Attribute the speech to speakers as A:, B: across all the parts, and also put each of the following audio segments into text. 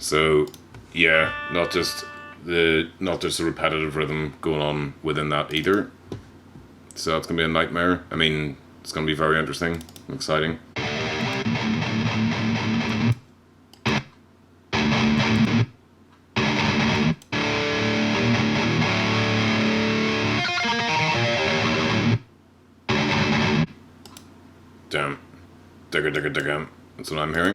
A: So yeah, not just the repetitive rhythm going on within that either. So that's gonna be a nightmare. I mean, it's gonna be very interesting and exciting. Damn. Digga digga digga. That's what I'm hearing.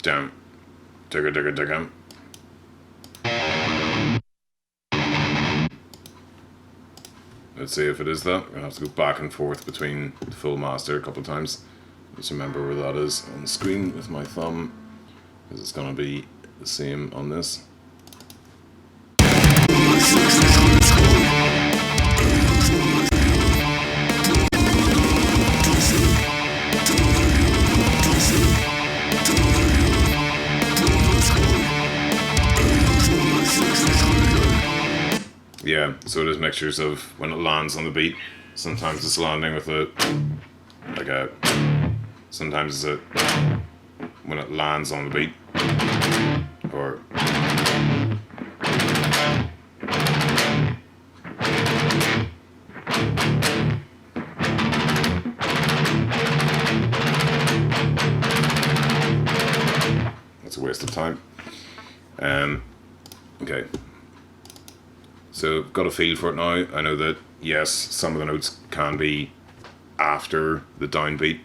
A: Damn. Digga digga digga. Let's see if it is that. I'm gonna have to go back and forth between the full master a couple of times. Just remember where that is on the screen with my thumb, because it's gonna be the same on this. Yeah, so there's mixtures of when it lands on the beat. Sometimes it's landing with sometimes it's when it lands on the beat, or it's a waste of time. Okay. So got a feel for it now. I know that yes, some of the notes can be after the downbeat.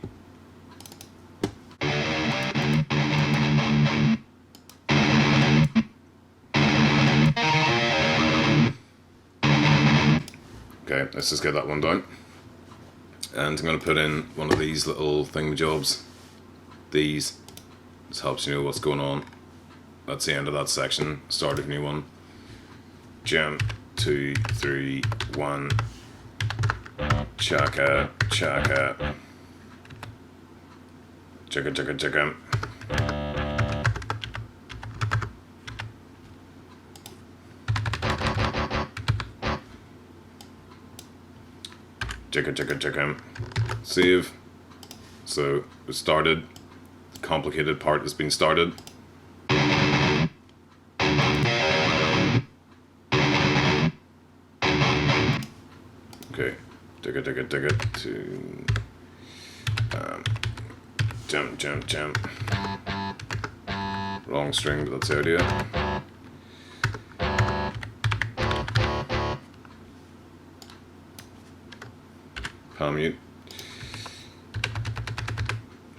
A: Okay, let's just get that one down. And I'm going to put in one of these little thingamajobs. These. This helps you know what's going on. That's the end of that section. Start of a new one. Jam, 2, 3, 1. Chaka, chaka. Chaka, chaka, chaka. Chaka, chaka, chaka. Save. So it started. The complicated part has been started. Okay, dig it to jump, jump, jump. Wrong string, but that's the idea. Palm mute.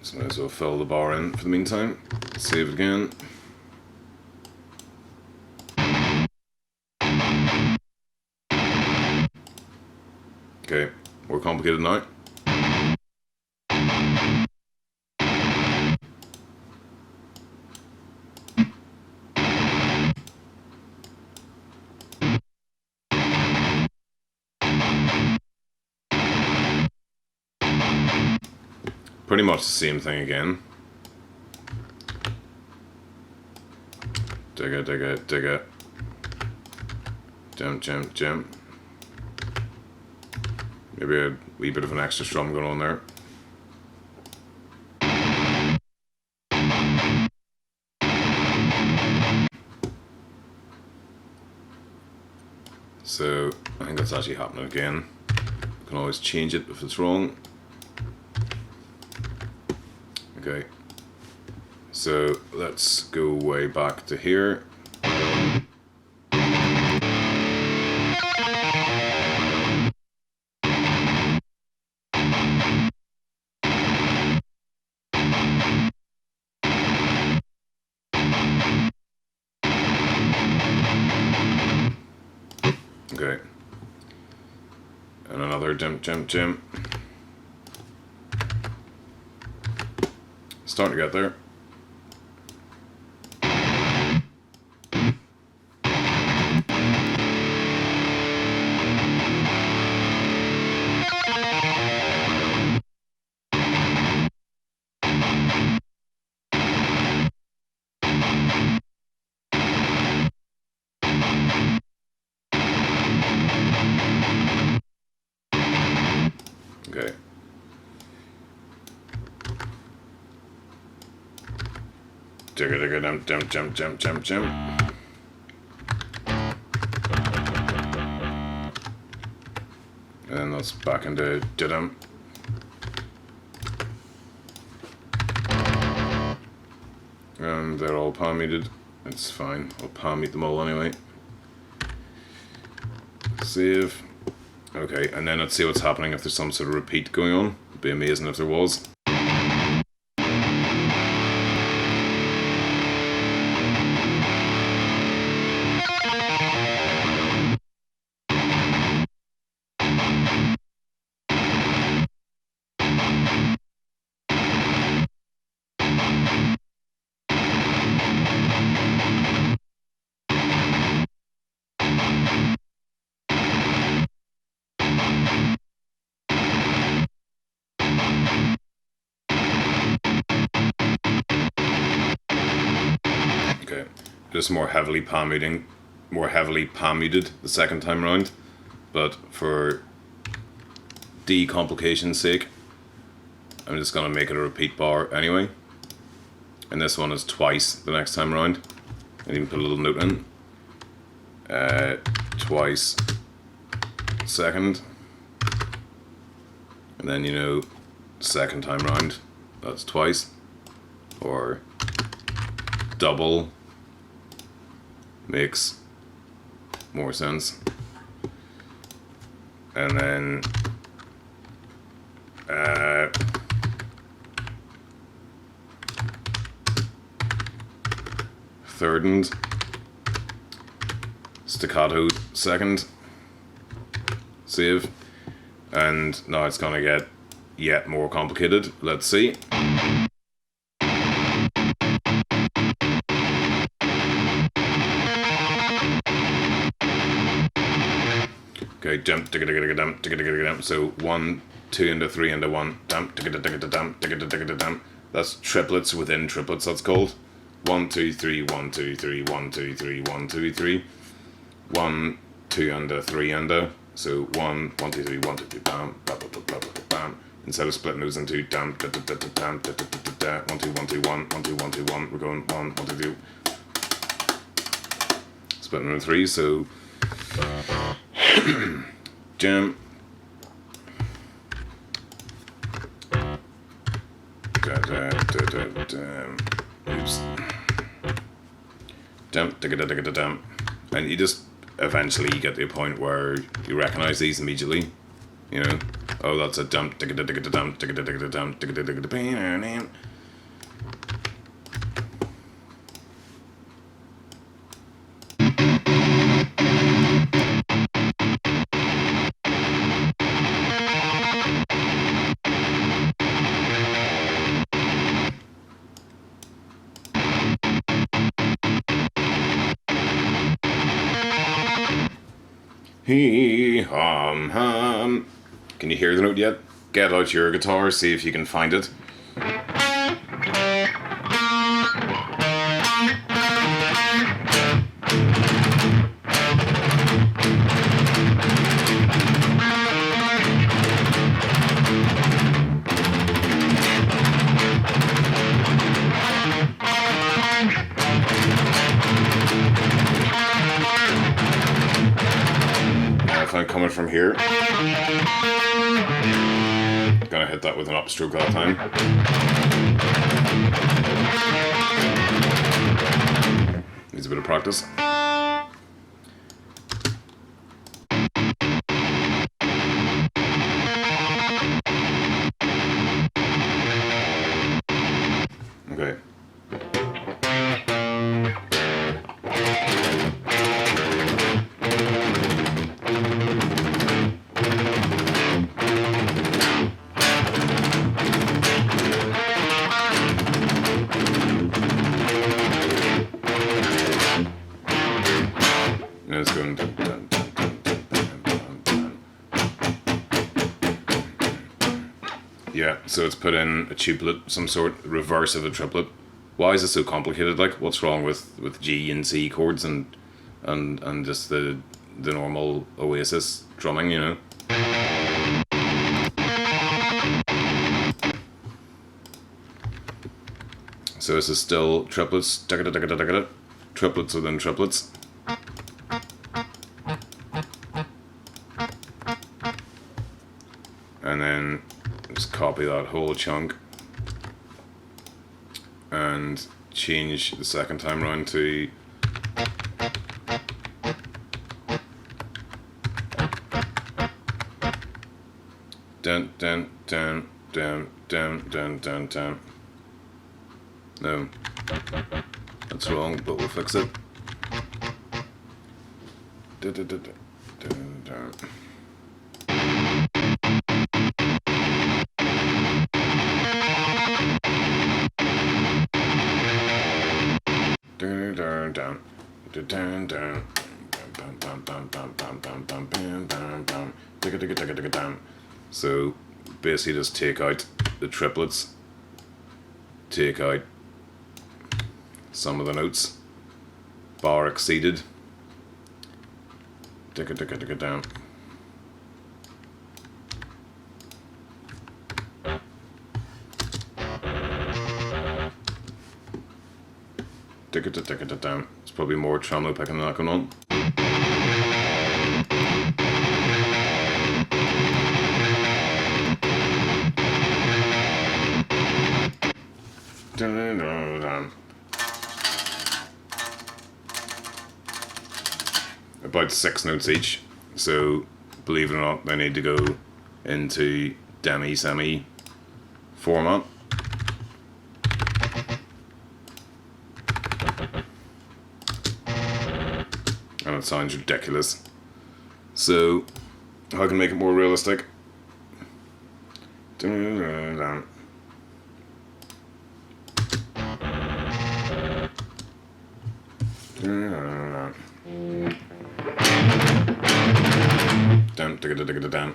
A: So might as well fill the bar in for the meantime. Save it again. Okay, more complicated now. Pretty much the same thing again. Dig it. Jump, jump, jump. Maybe a wee bit of an extra strum going on there. So I think that's actually happening again. You can always change it if it's wrong. Okay. So let's go way back to here. Okay. And another jump, jump, jump. Starting to get there. Okay. Digga digga jump jump jump jump jump. And that's back into didum. And they're all palm muted. It's fine. I'll palm mute them all anyway. Save. Okay, and then let's see what's happening if there's some sort of repeat going on. It'd be amazing if there was. Okay, just more heavily palm muted the second time round, but for decomplication's sake, I'm just gonna make it a repeat bar anyway. And this one is twice the next time round. I even put a little note in. Twice second, and then, you know, second time round, that's twice, or double makes more sense. And then third and staccato second, save, and now it's gonna get yet more complicated. Let's see. Okay, jump, digga digga digga dump, digga digga digga dump. So 1, 2 into 3 into 1, dump, digga digga digga dump, digga digga dump. That's triplets within triplets, that's called. 1, 2, 3, 1, 2, 3, 1, 2, 3, 1, 2, 3. 1, 2 under, 3 under. So 1, 1, 2, 3, 1, 2, 3, bam, bam, bam, bam, bam. Instead of splitting those into dam, da da da da dam, da da da da da. 1, 2, 1, 2, 1, 1, 2, 1, 2, 1. We're going 1, 1, 2, 2. Splitting into 3, so jam. Da da da da da. Oops. Jump, digga da digga da dam. And you just eventually get to a point where you recognize these immediately. You know, oh, that's a dump, digga da digga da dam, digga da digga da dam, digga da digga da bam. Hee hum hum. Can you hear the note yet? Get out your guitar, see if you can find it. If I'm coming from here, gonna hit that with an upstroke that time. Needs a bit of practice. Okay. And it's going dun, dun, dun, dun, dun, dun, dun, dun. Yeah, so it's put in a tuplet, some sort reverse of a triplet. Why is it so complicated? Like, what's wrong with G and C chords and just the normal Oasis drumming, you know? So this is still triplets, triplets within triplets. And then just copy that whole chunk and change the second time around to down, down, down, down, down, down, down, down. No, that's wrong, but we'll fix it. Down, down, down, down, down. Down, down, down, down, down. So basically just take out the triplets, take out some of the notes, bar exceeded, down. Down. It's probably more tremolo picking than that going on. About 6 notes each, so believe it or not, they need to go into demi-semi format. And it sounds ridiculous. So, how can I make it more realistic? Down.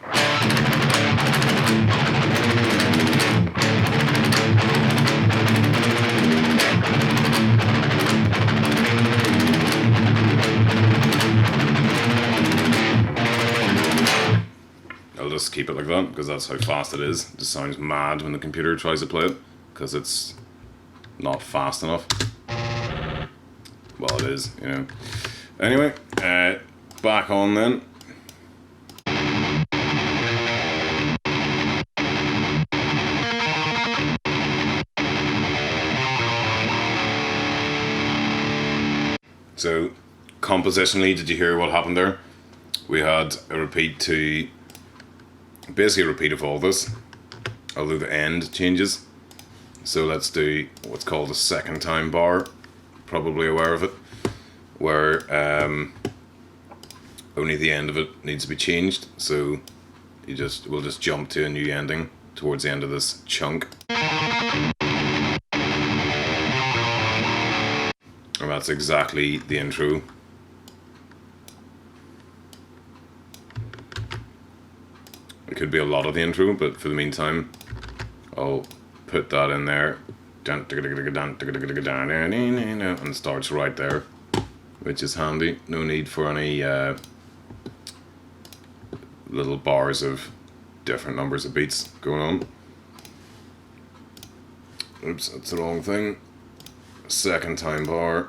A: I'll just keep it like that because that's how fast it is. It just sounds mad when the computer tries to play it because it's not fast enough. Well, it is, you know. Anyway, back on then. So, compositionally, did you hear what happened there? We had a repeat to, basically a repeat of all this, although the end changes. So let's do what's called a second time bar, probably aware of it, where only the end of it needs to be changed. So we'll just jump to a new ending towards the end of this chunk. And that's exactly the intro. It could be a lot of the intro, but for the meantime, I'll put that in there. And it starts right there, which is handy. No need for any little bars of different numbers of beats going on. Oops, that's the wrong thing. Second time bar.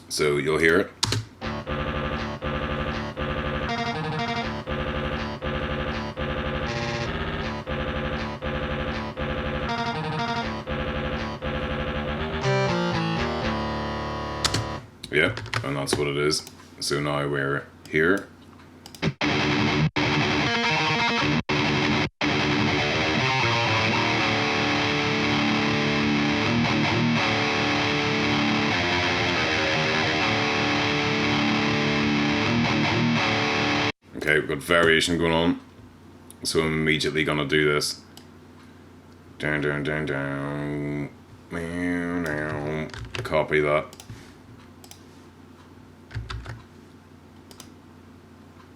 A: So you'll hear it. Yep, and that's what it is. So now we're here. Okay, we've got variation going on. So I'm immediately gonna do this. Down, down, down, down. Copy that.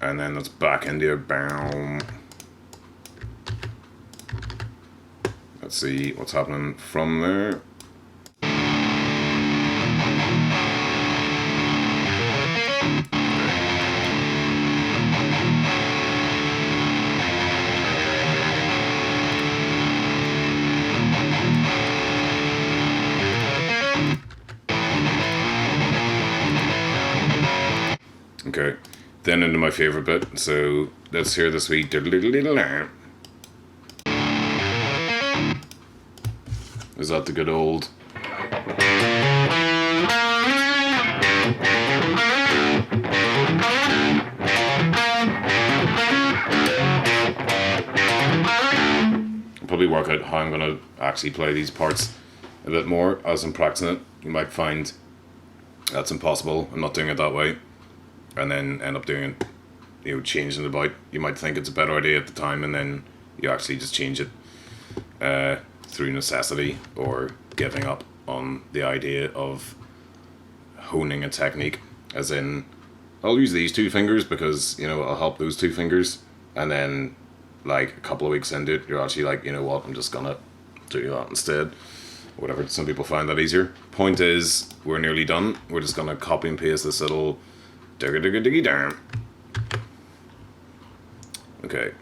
A: And then that's back into a bound. Let's see what's happening from there. Okay, then into my favourite bit, so let's hear the sweet diddle-diddle-diddle. Is that the good old... I'll probably work out how I'm going to actually play these parts a bit more as I'm practicing it. You might find that's impossible. I'm not doing it that way, and then end up doing it, you know, changing it about. You might think it's a better idea at the time, and then you actually just change it through necessity or giving up on the idea of honing a technique. As in, I'll use these two fingers because, you know, I'll help those two fingers, and then like a couple of weeks into it, you're actually like, you know what, I'm just gonna do that instead. Whatever, some people find that easier. Point is, we're nearly done. We're just gonna copy and paste this little digga digga diggy down. Okay.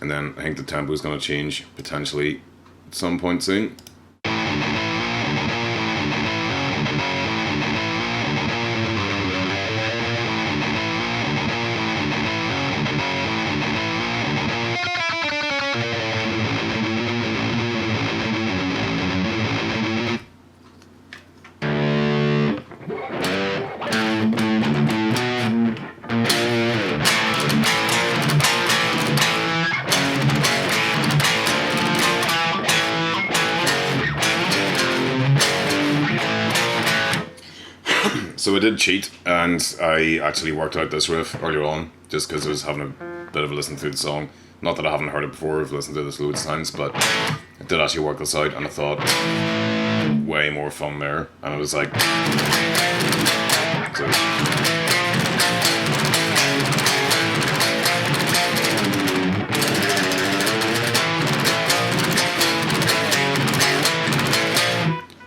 A: And then I think the tempo is gonna change potentially at some point soon. So I did cheat, and I actually worked out this riff earlier on, just because I was having a bit of a listen through the song. Not that I haven't heard it before, I've listened to this loads of times, but I did actually work this out, and I thought, way more fun there, and I was like... So,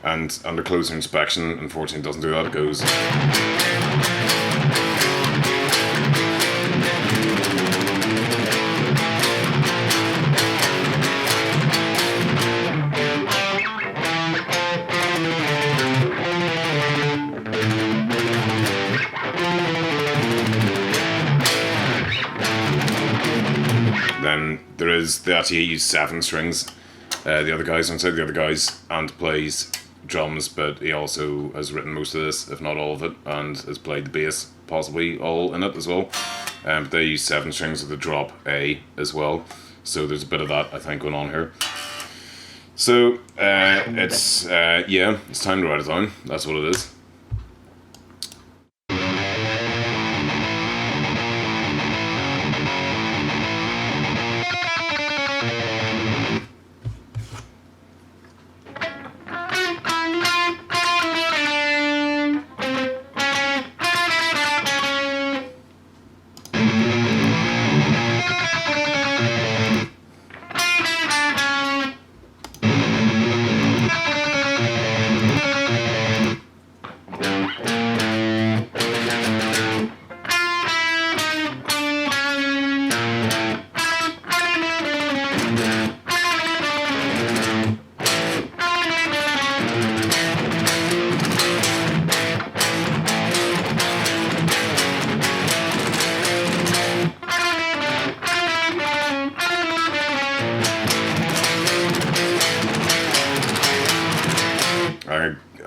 A: and under closer inspection, unfortunately it doesn't do that, it goes... Then there is, they actually use 7 strings. The other guys, inside the other guys, and plays drums, but he also has written most of this, if not all of it, and has played the bass, possibly all in it as well. But they use 7 strings with a drop A as well, so there's a bit of that, I think, going on here. So it's yeah, it's time to write it down. That's what it is.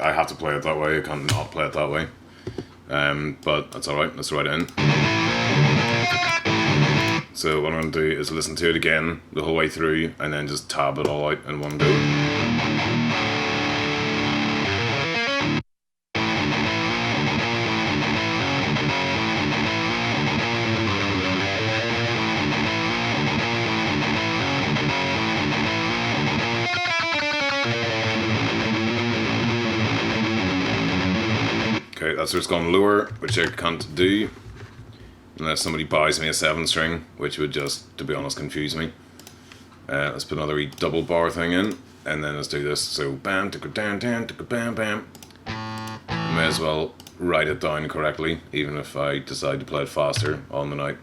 A: I have to play it that way, I can't not play it that way. But that's alright, let's write it in. So what I'm going to do is listen to it again the whole way through and then just tab it all out in one go. Okay, that's where it's gone lower, which I can't do unless somebody buys me a 7 string, which would just, to be honest, confuse me. Let's put another wee double bar thing in, and then let's do this. So bam, ticka down, down, ticka bam, bam. I may as well write it down correctly, even if I decide to play it faster on the night.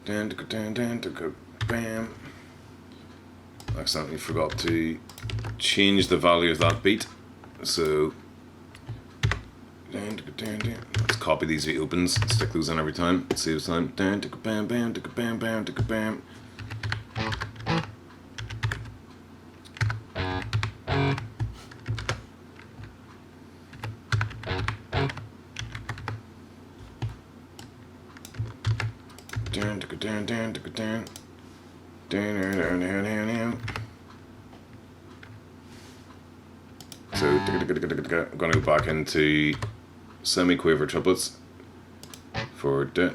A: Bam. Accidentally forgot to change the value of that beat, so let's copy these V opens, stick those in every time, saves time. Bam, bam, bam, bam. So I'm going to go back into semi-quaver triplets for D.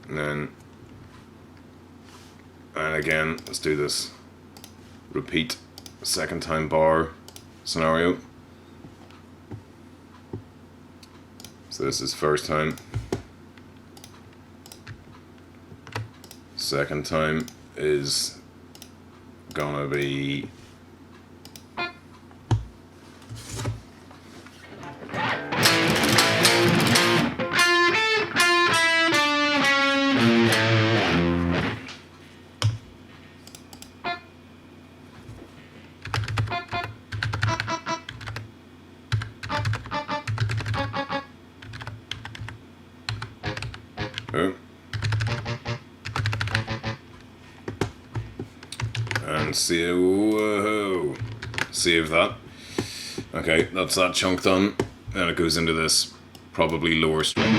A: And again, let's do this repeat second time bar scenario. So this is first time. Second time is gonna be and save that. Okay, that's that chunk done. Then it goes into this probably lower string.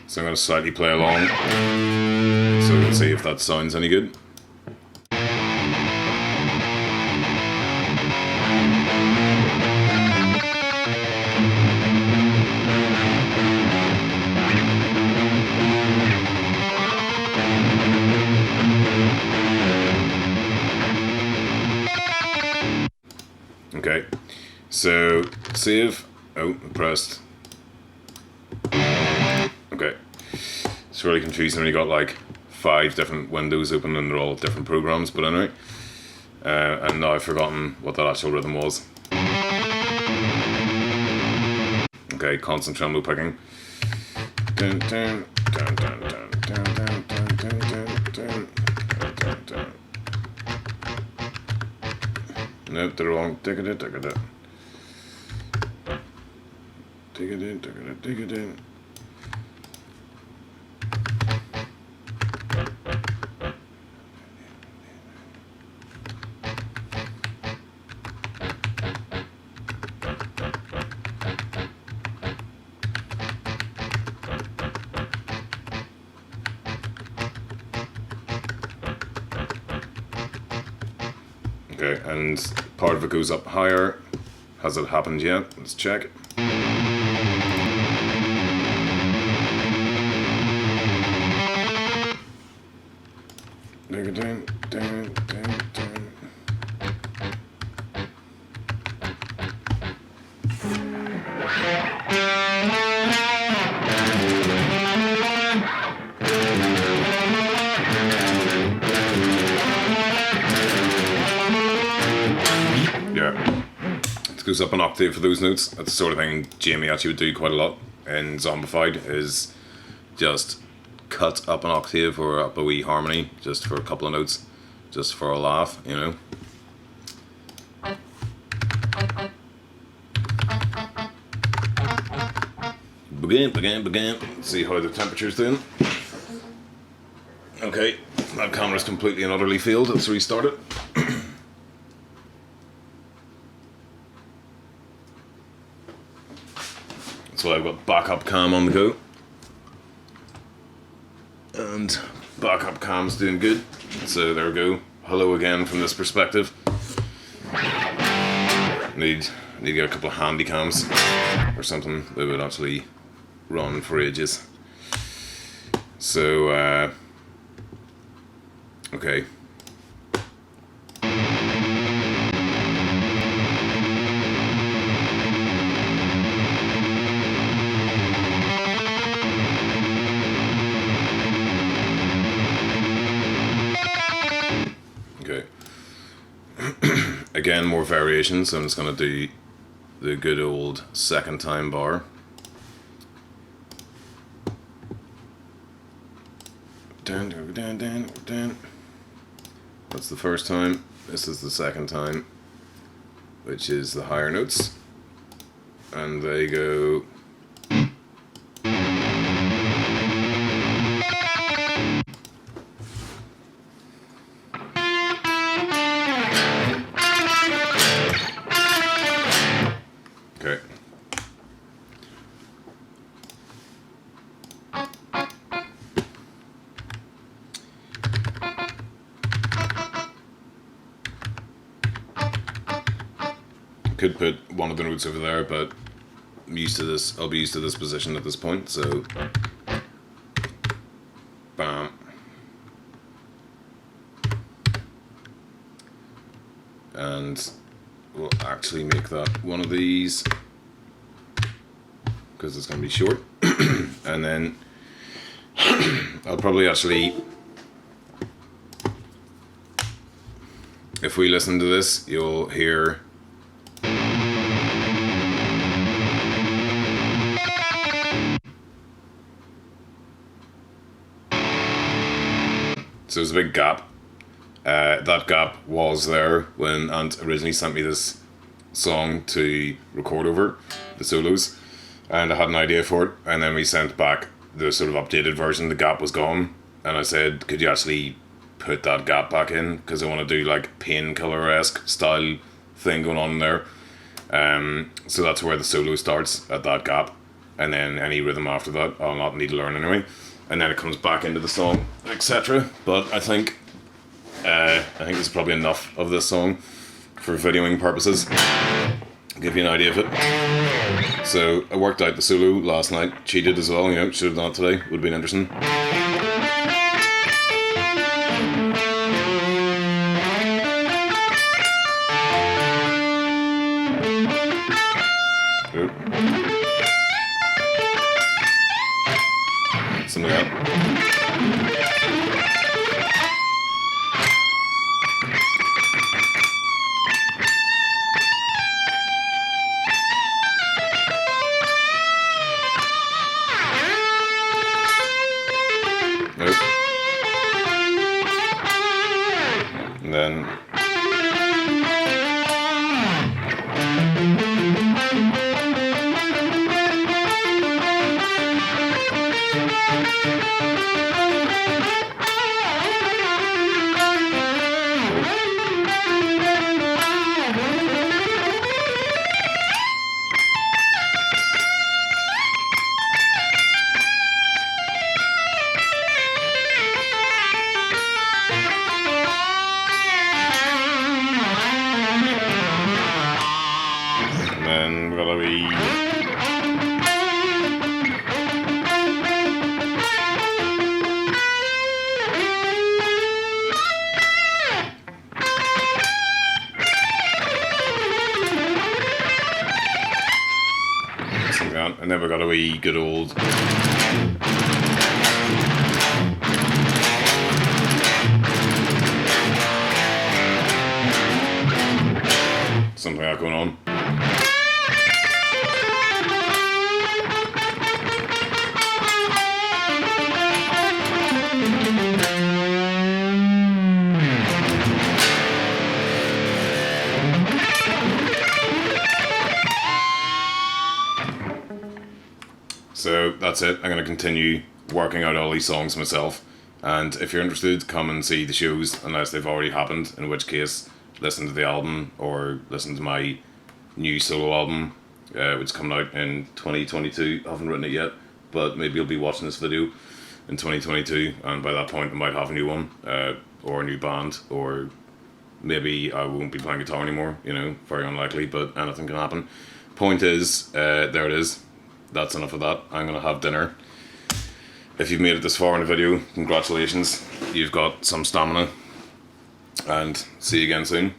A: So I'm going to slightly play along so we can see if that sounds any good. Okay, so save. Oh, pressed. Okay, it's really confusing when you got like 5 different windows open and they're all different programs, but anyway. And now I've forgotten what that actual rhythm was. Okay, constant tremolo picking. Dun, dun, dun, dun, dun, dun, dun, dun, dun, dun, dun, dun. Nope, they're wrong. Dig it in. Okay, and part of it goes up higher. Has it happened yet? Let's check. Yeah, it goes up an octave for those notes. That's the sort of thing Jamie actually would do quite a lot in Zombified, is just cut up an octave or up a wee harmony just for a couple of notes, just for a laugh, you know. Begin. See how the temperature's doing. Okay, that camera's completely and utterly failed. Let's restart it. So I've got backup cam on the go. And backup cam's doing good. So there we go. Hello again from this perspective. Need to get a couple of handy cams or something that would actually run for ages. So again, more variation, so I'm just going to do the good old second time bar. Dun, dun, dun, dun, dun. That's the first time. This is the second time, which is the higher notes. And they go. Okay. Could put one of the notes over there, but I'm used to this. I'll be used to this position at this point, so bam. And we'll actually make that one of these because it's going to be short. And then I'll probably actually, if we listen to this, you'll hear so there's a big gap. That gap was there when Ant originally sent me this song to record over the solos, and I had an idea for it, and then we sent back the sort of updated version. The gap was gone, and I said, could you actually put that gap back in, because I want to do like Painkiller-esque style thing going on in there. So that's where the solo starts, at that gap, and then any rhythm after that I'll not need to learn anyway, and then it comes back into the song, etc. But I think this is probably enough of this song for videoing purposes. Give you an idea of it. So I worked out the solo last night, cheated as well, you know, should have done it today, would have been interesting. Something like that. Nope. And then we're gonna be and then we've got a wee good old something like that going on. So that's it. I'm going to continue working out all these songs myself, and if you're interested, come and see the shows unless they've already happened, in which case listen to the album or listen to my new solo album, which is coming out in 2022. I haven't written it yet, but maybe you'll be watching this video in 2022, and by that point I might have a new one, or a new band, or maybe I won't be playing guitar anymore, you know, very unlikely, but anything can happen. Point is, there it is. That's enough of that. I'm going to have dinner. If you've made it this far in the video, congratulations. You've got some stamina. And see you again soon.